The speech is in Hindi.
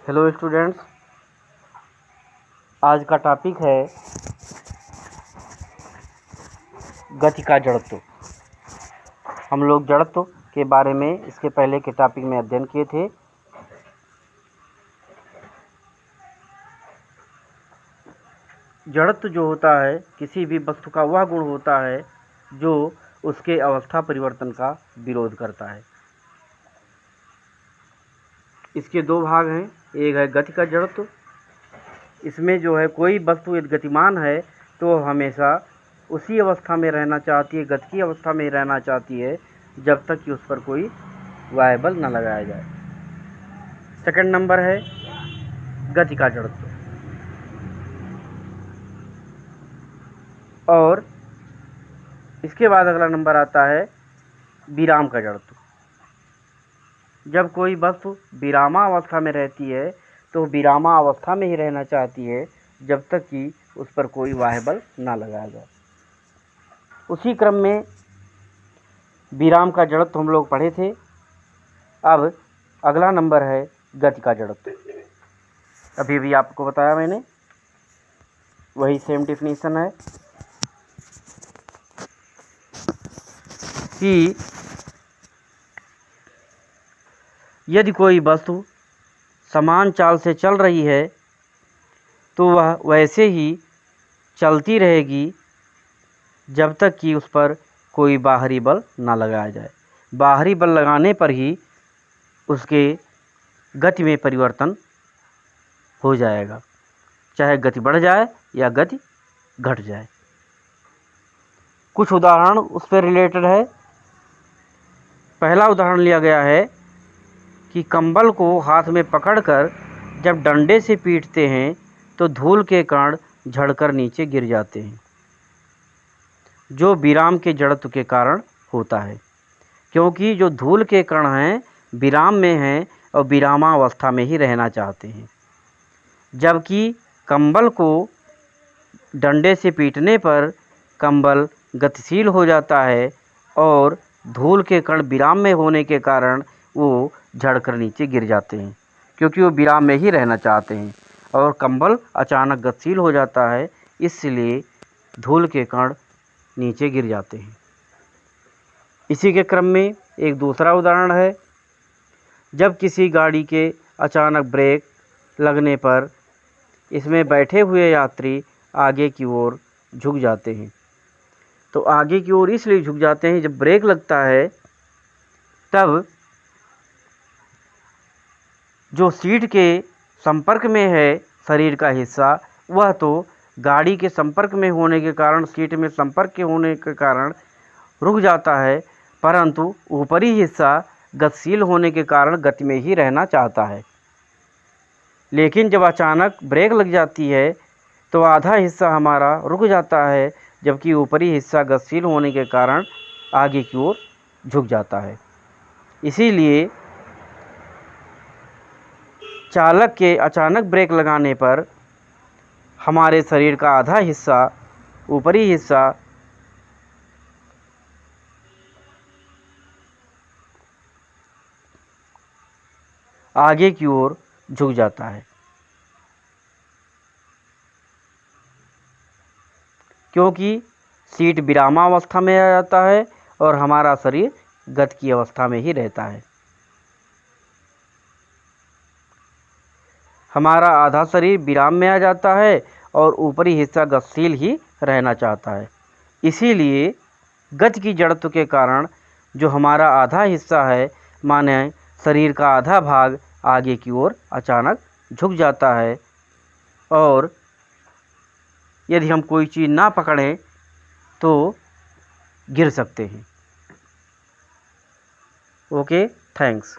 हेलो स्टूडेंट्स, आज का टॉपिक है गति का जड़त्व। हम लोग जड़त्व के बारे में इसके पहले के टॉपिक में अध्ययन किए थे। जड़त्व जो होता है किसी भी वस्तु का वह गुण होता है जो उसके अवस्था परिवर्तन का विरोध करता है। इसके दो भाग हैं, एक है गति का जड़त्व। इसमें जो है कोई वस्तु यदि गतिमान है तो हमेशा उसी अवस्था में रहना चाहती है, गति की अवस्था में रहना चाहती है जब तक कि उस पर कोई वायबल न लगाया जाए। सेकंड नंबर है गति का जड़त्व। और इसके बाद अगला नंबर आता है विराम का जड़त्व। जब कोई वस्तु विरामावस्था में रहती है तो विरामावस्था में ही रहना चाहती है जब तक कि उस पर कोई वायबल ना लगाया जाए। उसी क्रम में विराम का जड़त्व हम लोग पढ़े थे। अब अगला नंबर है गति का जड़त्व। अभी भी आपको बताया मैंने, वही सेम डेफिनेशन है कि यदि कोई वस्तु समान चाल से चल रही है तो वह वैसे ही चलती रहेगी जब तक कि उस पर कोई बाहरी बल ना लगाया जाए। बाहरी बल लगाने पर ही उसके गति में परिवर्तन हो जाएगा, चाहे गति बढ़ जाए या गति घट जाए। कुछ उदाहरण उस पर रिलेटेड है। पहला उदाहरण लिया गया है कि कंबल को हाथ में पकड़कर जब डंडे से पीटते हैं तो धूल के कण झड़कर नीचे गिर जाते हैं, जो विराम के जड़त्व के कारण होता है। क्योंकि जो धूल के कण हैं विराम में हैं और विरामावस्था में ही रहना चाहते हैं, जबकि कंबल को डंडे से पीटने पर कंबल गतिशील हो जाता है और धूल के कण विराम में होने के कारण वो झड़कर नीचे गिर जाते हैं, क्योंकि वो विराम में ही रहना चाहते हैं और कंबल अचानक गतिशील हो जाता है, इसलिए धूल के कण नीचे गिर जाते हैं। इसी के क्रम में एक दूसरा उदाहरण है, जब किसी गाड़ी के अचानक ब्रेक लगने पर इसमें बैठे हुए यात्री आगे की ओर झुक जाते हैं। तो आगे की ओर इसलिए झुक जाते हैं, जब ब्रेक लगता है तब जो सीट के संपर्क में है शरीर का हिस्सा, वह तो गाड़ी के संपर्क में होने के कारण, सीट में संपर्क के होने के कारण रुक जाता है, परंतु ऊपरी हिस्सा गतिशील होने के कारण गति में ही रहना चाहता है। लेकिन जब अचानक ब्रेक लग जाती है तो आधा हिस्सा हमारा रुक जाता है, जबकि ऊपरी हिस्सा गतिशील होने के कारण आगे की ओर झुक जाता है। इसीलिए चालक के अचानक ब्रेक लगाने पर हमारे शरीर का आधा हिस्सा, ऊपरी हिस्सा आगे की ओर झुक जाता है, क्योंकि सीट विरामावस्था में आ जाता है और हमारा शरीर गति की अवस्था में ही रहता है। हमारा आधा शरीर विराम में आ जाता है और ऊपरी हिस्सा गतिशील ही रहना चाहता है। इसीलिए गति की जड़त्व के कारण जो हमारा आधा हिस्सा है, माने शरीर का आधा भाग, आगे की ओर अचानक झुक जाता है और यदि हम कोई चीज़ ना पकड़ें तो गिर सकते हैं। Okay, thanks.